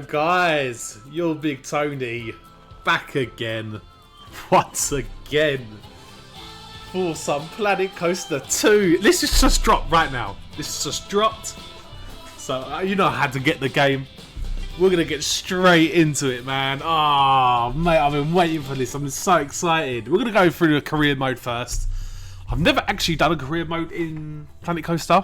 guys, your Big Tony back again, once again, for some Planet Coaster 2. This is just dropped right now. This is just dropped. So, you know I had to get the game. We're going to get straight into it, man. Oh, mate, I've been waiting for this. I'm so excited. We're going to go through the career mode first. I've never actually done a career mode in Planet Coaster,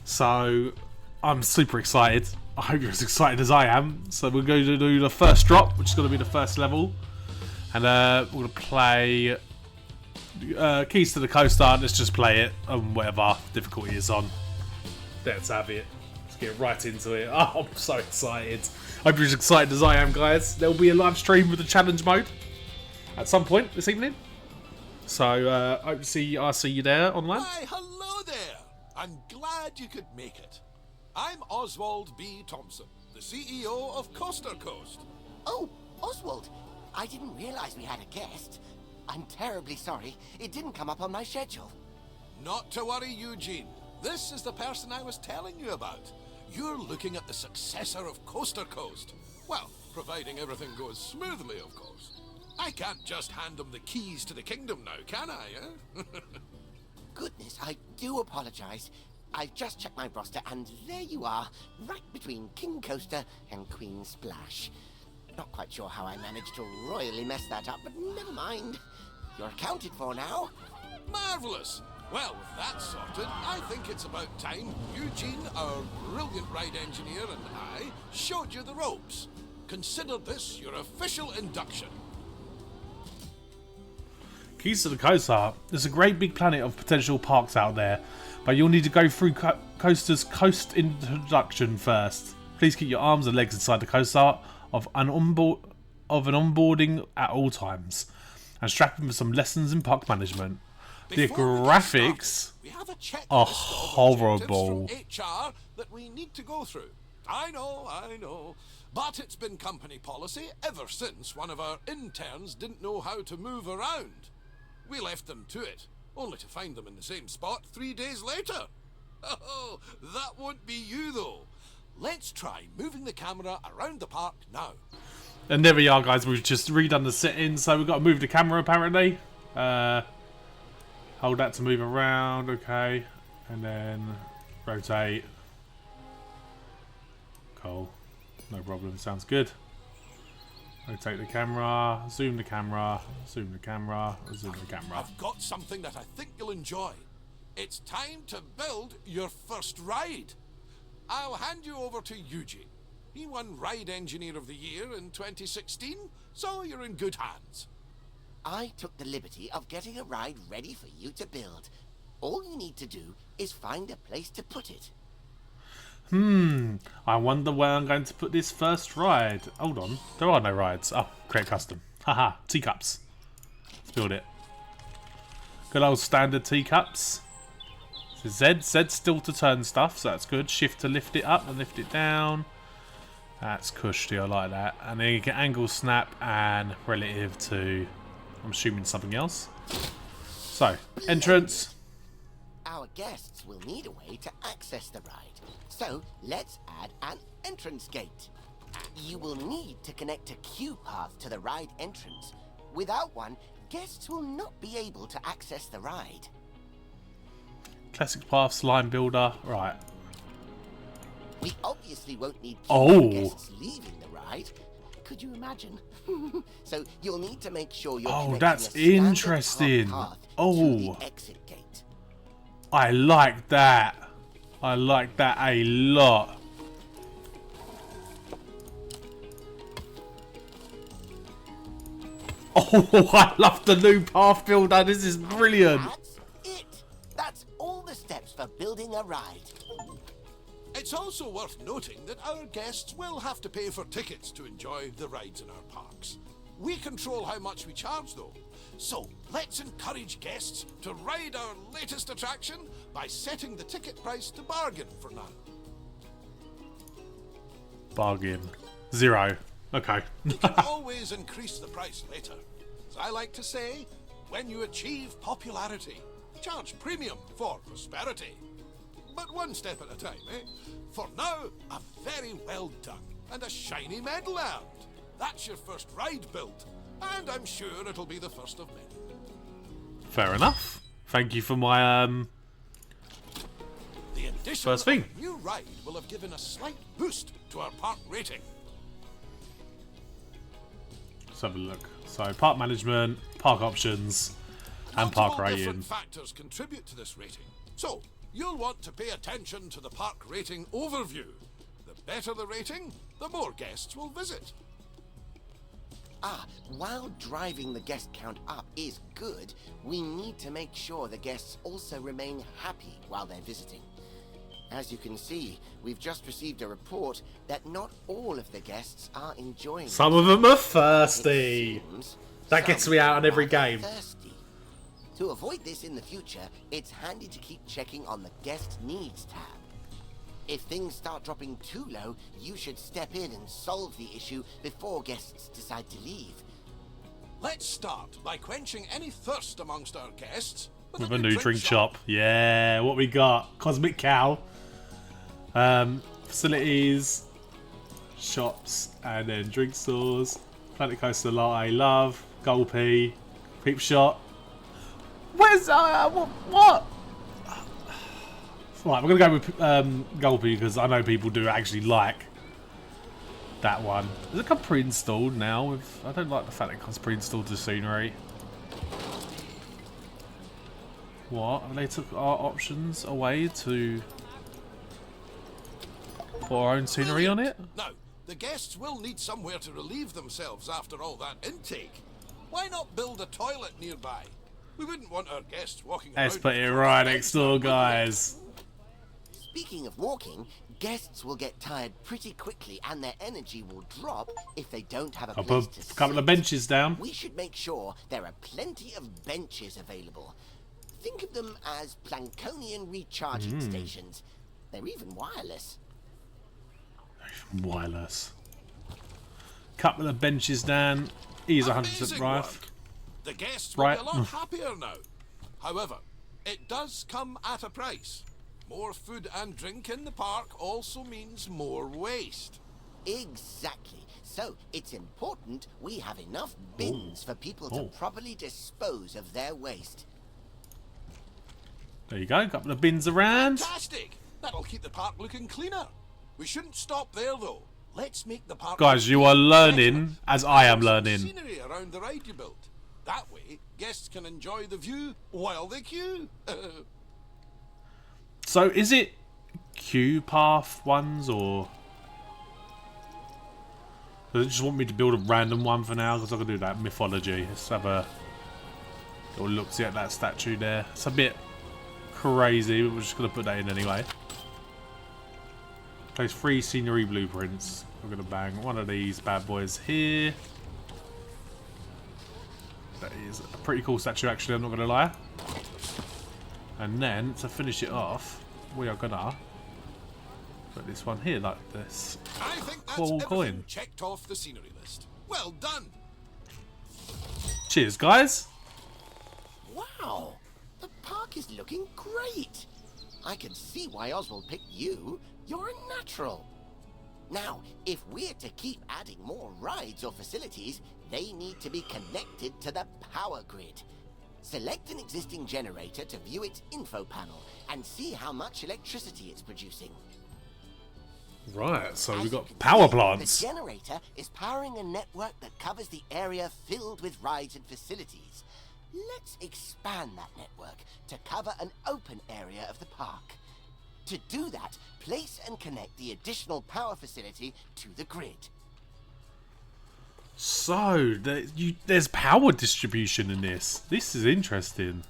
so I'm super excited. I hope you're as excited as I am. So we're going to do the first drop, which is going to be the first level. And we're going to play Keys to the Coaster. Let's just play it on whatever difficulty is on. Let's have it. Let's get right into it. Oh, I'm so excited. I hope you're as excited as I am, guys. There will be a live stream with the challenge mode at some point this evening. So hope to see I'll see you there online. Why, hello there. I'm glad you could make it. I'm Oswald B. Thompson, the CEO of Coaster Coast. Oh, Oswald. I didn't realize we had a guest. I'm terribly sorry. It didn't come up on my schedule. Not to worry, Eugene. This is the person I was telling you about. You're looking at the successor of Coaster Coast. Well, providing everything goes smoothly, of course. I can't just hand them the keys to the kingdom now, can I, Goodness, I do apologize. I've just checked my roster, and there you are, right between King Coaster and Queen Splash. Not quite sure how I managed to royally mess that up, but never mind. You're accounted for now. Marvellous! Well, with that sorted, I think it's about time Eugene, our brilliant ride engineer, and I showed you the ropes. Consider this your official induction. Keys to the Coaster. There's a great big planet of potential parks out there, but you'll need to go through Coaster's Coast introduction first. Please keep your arms and legs inside the coaster of an onboarding at all times, and strap in for some lessons in park management. The graphics are horrible. From HR that we need to go through. I know. But it's been company policy ever since one of our interns didn't know how to move around. We left them to it, only to find them in the same spot 3 days later. Oh, that won't be you though. Let's try moving the camera around the park now. And there we are, guys. We've just redone the settings, so we've got to move the camera apparently. Hold that to move around, okay. And then rotate. Cool. No problem, sounds good. Rotate the camera, zoom the camera, zoom the camera, zoom the camera. I've got something that I think you'll enjoy. It's time to build your first ride. I'll hand you over to Eugene. He won Ride Engineer of the Year in 2016, so you're in good hands. I took the liberty of getting a ride ready for you to build. All you need to do is find a place to put it. I wonder where I'm going to put this first ride. Hold on, there are no rides. Oh, create custom. Haha, teacups. Let's build it. Good old standard teacups. So Z's still to turn stuff, so that's good. Shift to lift it up and lift it down. That's cushy, I like that. And then you get angle snap and relative to, I'm assuming, something else. So, entrance. Our guests will need a way to access the ride. So, let's add an entrance gate. You will need to connect a queue path to the ride entrance. Without one, guests will not be able to access the ride. Classic paths, line builder, right. We obviously won't need guests leaving the ride. Could you imagine? So you'll need to make sure you're connecting that's a interesting. path to the exit gate. I like that. I like that a lot. Oh, I love the new path builder. This is brilliant. That's it. That's all the steps for building a ride. It's also worth noting that our guests will have to pay for tickets to enjoy the rides in our parks. We control how much we charge though. So let's encourage guests to ride our latest attraction by setting the ticket price to bargain for now. Bargain. 0. Okay. You can always increase the price later. As I like to say, when you achieve popularity, charge premium for prosperity. But one step at a time, eh? For now, a very well done. and a shiny medal earned. That's your first ride built, and I'm sure it'll be the first of many. Fair enough. Thank you for my The addition first thing. of a new ride will have given a slight boost to our park rating. Let's have a look. So park management, park options, and park Multiple different rating. factors contribute to this rating. So, you'll want to pay attention to the park rating overview. The better the rating, the more guests will visit. While driving the guest count up is good, we need to make sure the guests also remain happy while they're visiting. As you can see, we've just received a report that not all of the guests are enjoying Some of them are thirsty. That gets me out on every game. Thirsty. To avoid this in the future, it's handy to keep checking on the guest needs tab. If things start dropping too low, you should step in and solve the issue before guests decide to leave. Let's start by quenching any thirst amongst our guests With a new drink shop. Yeah, what we got? Cosmic Cow. Facilities, shops, and then drink stores. Planet Coaster Latte Love, Gulpy, Peep Shot. Where's what? Right, we're gonna go with Gulpy because I know people do actually like that one. Does it come pre-installed now? I don't like the fact that it comes pre-installed to scenery. What? They took our options away to put our own scenery on it? Now, the guests will need somewhere to relieve themselves after all that intake. Why not build a toilet nearby? We wouldn't want our guests walking around. Let's put it right next door, guys. Speaking of walking, guests will get tired pretty quickly and their energy will drop if they don't have a I'll place put to a couple sit. of benches down. We should make sure there are plenty of benches available. Think of them as Plankonian recharging stations. They're even wireless. Wireless. Couple of benches down. He's 100% Amazing right. work. The guests will be a lot happier now. However, it does come at a price. More food and drink in the park also means more waste. Exactly. So it's important we have enough bins for people to properly dispose of their waste. There you go. Couple of bins around. Fantastic! That'll keep the park looking cleaner. We shouldn't stop there though. Let's make the park. Guys, you are learning as I am learning. Scenery around the ride you built. That way, guests can enjoy the view while they queue. So is it queue path ones or does it just want me to build a random one for now? Because I can do that. Mythology. Let's have a little look see at that statue there. It's a bit crazy, but we're just going to put that in anyway. Place 3 scenery blueprints. We're going to bang one of these bad boys here. That is a pretty cool statue actually, I'm not going to lie. And then, to finish it off, we are gonna put this one here like this. I think that's Cool everything coin. checked off the scenery list. Well done. Cheers, guys. Wow, the park is looking great. I can see why Oswald picked you. You're a natural. Now, if we're to keep adding more rides or facilities, they need to be connected to the power grid. Select an existing generator to view its info panel and see how much electricity it's producing. Right, so As we've you got can power see, plants. The generator is powering a network that covers the area filled with rides and facilities. Let's expand that network to cover an open area of the park. To do that, place and connect the additional power facility to the grid. So, there's power distribution in this. This is interesting.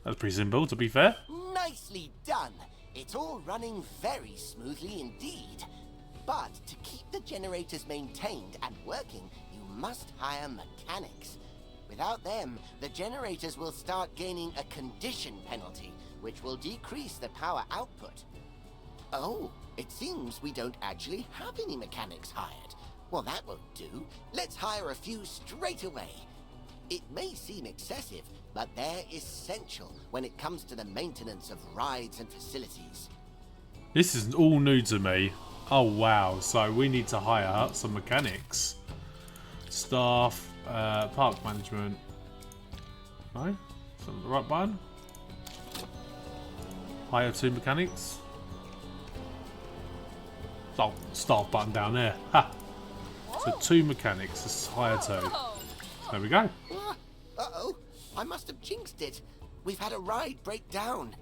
That's pretty simple, to be fair. Nicely done. It's all running very smoothly indeed. But to keep the generators maintained and working, you must hire mechanics. Without them, the generators will start gaining a condition penalty, which will decrease the power output. Oh, it seems we don't actually have any mechanics hired. Well, that won't do. Let's hire a few straight away. It may seem excessive, but they're essential when it comes to the maintenance of rides and facilities. This is all new to me. Oh wow, so we need to hire some mechanics. Staff, park management. No? Is that the right button? Hire 2 mechanics. Oh, staff button down there. Ha! So 2 mechanics, let's hire 2. There we go. Uh-oh, I must have jinxed it. We've had a ride break down.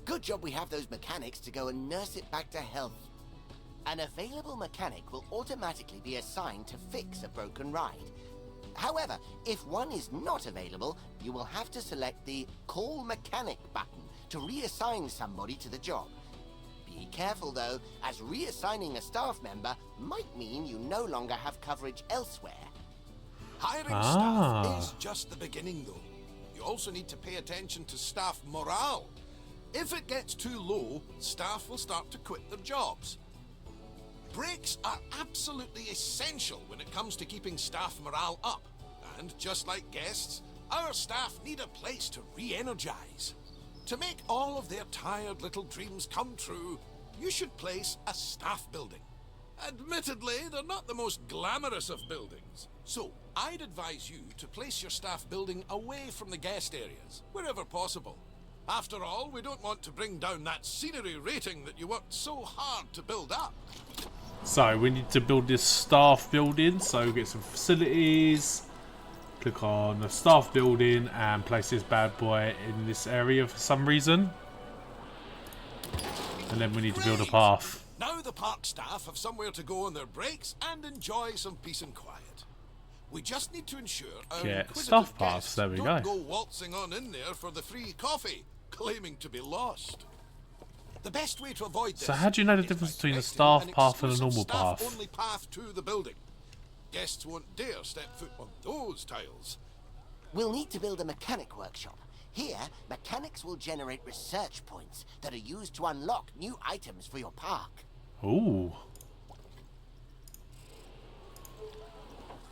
Good job we have those mechanics to go and nurse it back to health. An available mechanic will automatically be assigned to fix a broken ride. However, if one is not available, you will have to select the Call Mechanic button to reassign somebody to the job. Be careful though, as reassigning a staff member might mean you no longer have coverage elsewhere. Hiring staff is just the beginning though. You also need to pay attention to staff morale. If it gets too low, staff will start to quit their jobs. Breaks are absolutely essential when it comes to keeping staff morale up. And just like guests, our staff need a place to re-energize. To make all of their tired little dreams come true, you should place a staff building. Admittedly, they're not the most glamorous of buildings. So, I'd advise you to place your staff building away from the guest areas, wherever possible. After all, we don't want to bring down that scenery rating that you worked so hard to build up. So, we need to build this staff building, so get some facilities. Click on the staff building and place this bad boy in this area for some reason. And then we need to build a path. Now the park staff have somewhere to go on their breaks and enjoy some peace and quiet. We just need to ensure our inquisitive staff paths, guests there we don't go. go waltzing on in there for the free coffee, claiming to be lost. The best way to avoid this. So how do you know the difference between a staff path and a normal path? Only path to the building. Guests won't dare step foot on those tiles. We'll need to build a mechanic workshop. Here, mechanics will generate research points that are used to unlock new items for your park. Ooh.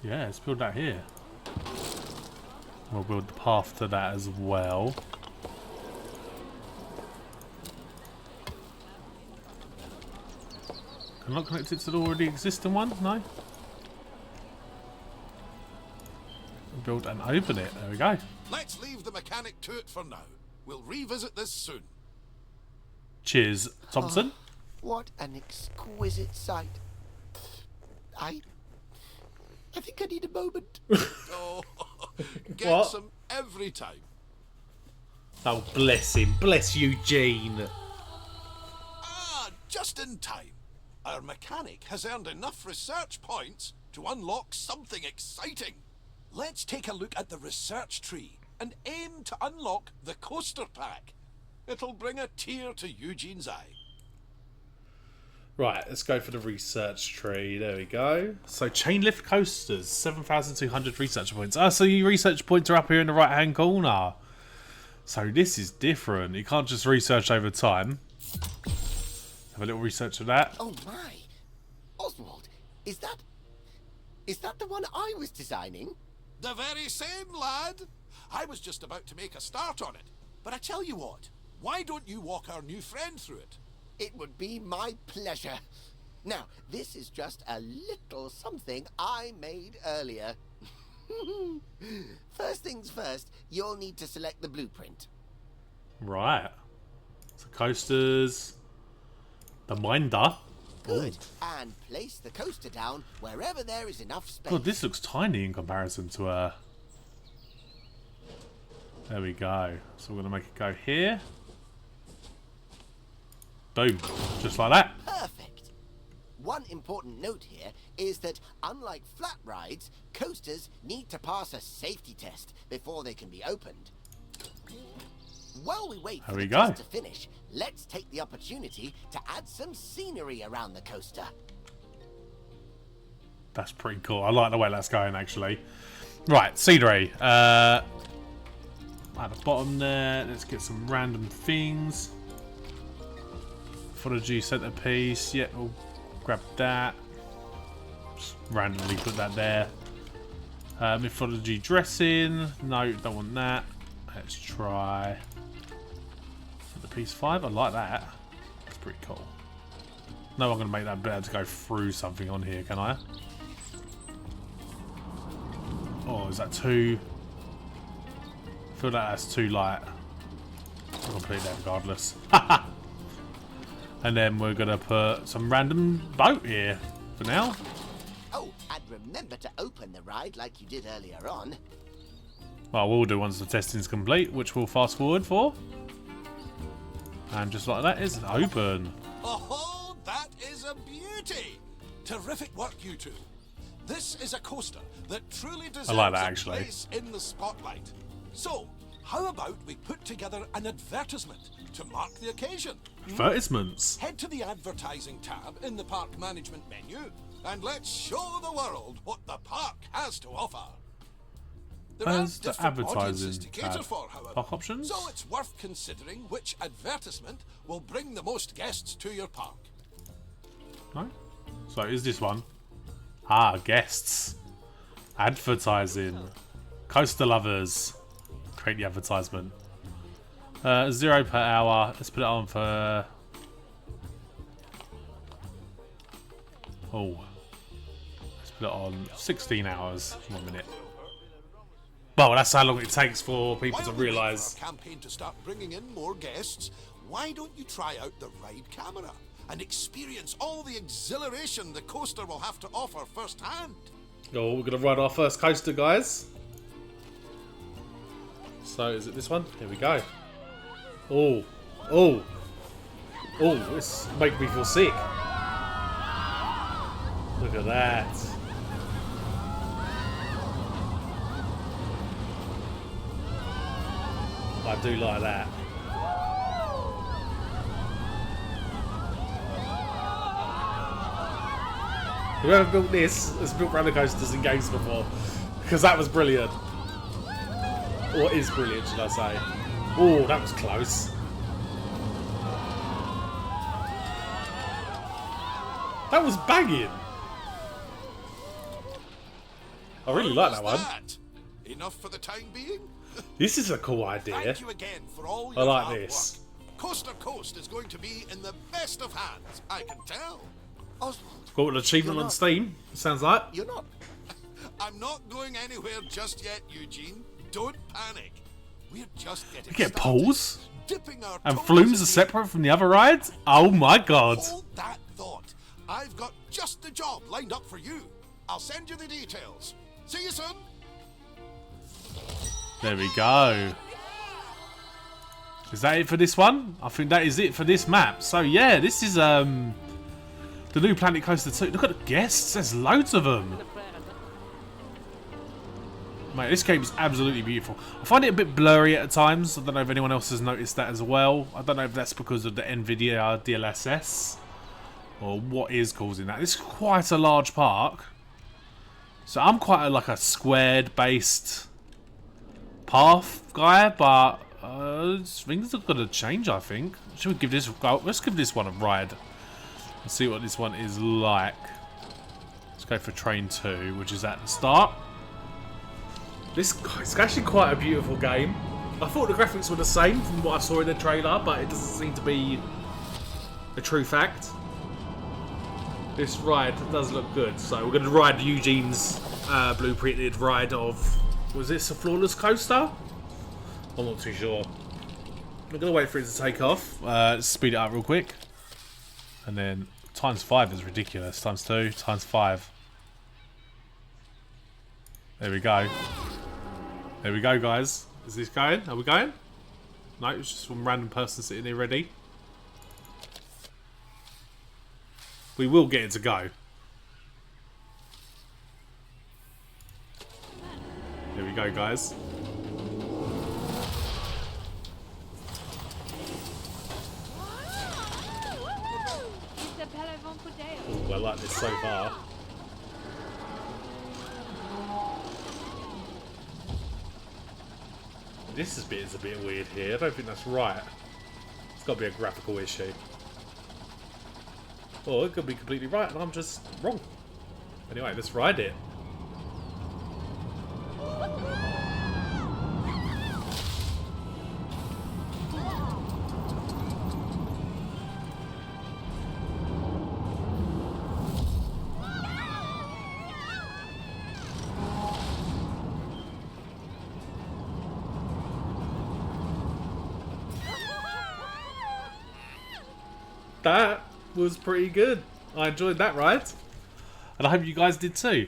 Yeah, let's build that here. We'll build the path to that as well. Can I not connect it to the already existing one? No? Build and open it. There we go. Let's leave the mechanic to it for now. We'll revisit this soon. Cheers, Thompson. Oh, what an exquisite sight. I think I need a moment. Oh, get What? some every time. Oh, bless him. Bless Eugene. Ah, just in time. Our mechanic has earned enough research points to unlock something exciting. Let's take a look at the research tree and aim to unlock the coaster pack. It'll bring a tear to Eugene's eye. Right, let's go for the research tree. There we go. So, chain lift coasters, 7,200 research points. Ah, so your research points are up here in the right-hand corner. So, this is different. You can't just research over time. Have a little research of that. Oh my! Oswald, is that the one I was designing? The very same, lad. I was just about to make a start on it. But I tell you what, why don't you walk our new friend through it? It would be my pleasure. Now, this is just a little something I made earlier. First things first, you'll need to select the blueprint. Right. So, coasters. The minder. Good. And place the coaster down wherever there is enough space. God, this looks tiny in comparison to her. There we go. So we're going to make it go here. Boom. Just like that. Perfect. One important note here is that, unlike flat rides, coasters need to pass a safety test before they can be opened. While we wait for the test to finish, let's take the opportunity to add some scenery around the coaster. That's pretty cool. I like the way that's going, actually. Right, scenery. At the bottom there, let's get some random things. Mythology centerpiece. Yeah, we'll grab that. Just randomly put that there. Mythology dressing. No, don't want that. Let's try centerpiece 5. I like that. That's pretty cool. No, I'm going to make that better to go through something on here, can I? Oh, is that too... I feel like that's too light. I'll complete that regardless. And then we're going to put some random boat here for now. Oh, and remember to open the ride like you did earlier on. Well, we'll do once the testing's complete, which we'll fast forward for. And just like that, it's open. Oh, that is a beauty! Terrific work, you two. This is a coaster that truly deserves like that, a actually. place in the spotlight. So, how about we put together an advertisement to mark the occasion? Advertisements. Head to the advertising tab in the park management menu and let's show the world what the park has to offer. There are Where's the different audiences advertising to cater tab? for, however. Park options? So it's worth considering which advertisement will bring the most guests to your park. No? So is this one? Ah, guests. Advertising. Coaster lovers. Create the advertisement. 0 per hour. Let's put it on for... Oh. Let's put it on 16 hours. 1 minute. Well, that's how long it takes for people to While we wait for realise. our campaign to start bringing in more guests, why don't you try out the ride camera and experience all the exhilaration the coaster will have to offer firsthand? Oh, we're going to ride our first coaster, guys. So, is it this one? Here we go. Oh. Oh. Oh, this makes me feel sick. Look at that. I do like that. Whoever built this has built roller coasters in games before, because that was brilliant. Or is brilliant, should I say. Oh, that was close. That was banging. I really like that one. Enough for the time being? This is a cool idea. Thank you again for all I your like hard this. work. Coaster Coast is going to be in the best of hands, I can tell. Oswald, Got an achievement on Steam, it sounds like. you're not... I'm not going anywhere just yet, Eugene. Don't panic. We're just getting We get started. poles? Dipping our And toes flumes in are the- separate from the other rides? Oh my god. Hold that thought. I've got just the job lined up for you. I'll send you the details. See you soon. There we go. Is that it for this one? I think that is it for this map. So yeah, this is the new Planet Coaster 2. Look at the guests, there's loads of them. Mate, this game is absolutely beautiful. I find it a bit blurry at times. I don't know if anyone else has noticed that as well. I don't know if that's because of the NVIDIA DLSS or what is causing that. This is quite a large park. So I'm quite like a squared based path guy, but things are going to change, I think. Should we give this a go? Let's give this one a ride and see what this one is like. Let's go for Train 2, which is at the start. It's actually quite a beautiful game. I thought the graphics were the same from what I saw in the trailer, but it doesn't seem to be a true fact. This ride does look good, so we're going to ride Eugene's blueprinted ride of... Was this a Flawless Coaster? I'm not too sure. We're going to wait for it to take off. Let's speed it up real quick. And then times 5 is ridiculous. Times 2, times 5. There we go. There we go, guys. Is this going? Are we going? No, it's just some random person sitting here ready. We will get it to go. There we go, guys. Ooh, I like this so far. This bit is a bit weird here. I don't think that's right. It's got to be a graphical issue. Or it could be completely right and I'm just wrong. Anyway, let's ride it. That was pretty good. I enjoyed that ride. And I hope you guys did too.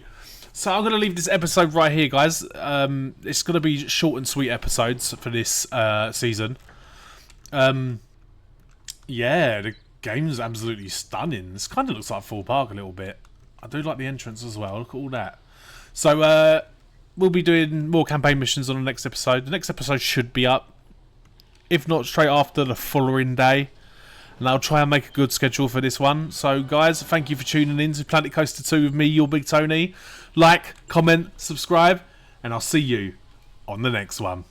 So I'm going to leave this episode right here, guys. It's going to be short and sweet episodes for this season. Yeah, the game's absolutely stunning. This kind of looks like Full Park a little bit. I do like the entrance as well. Look at all that. So we'll be doing more campaign missions on the next episode. The next episode should be up. If not, straight after the following day. And I'll try and make a good schedule for this one. So, guys, thank you for tuning in to Planet Coaster 2 with me, your Big Tony. Like, comment, subscribe, and I'll see you on the next one.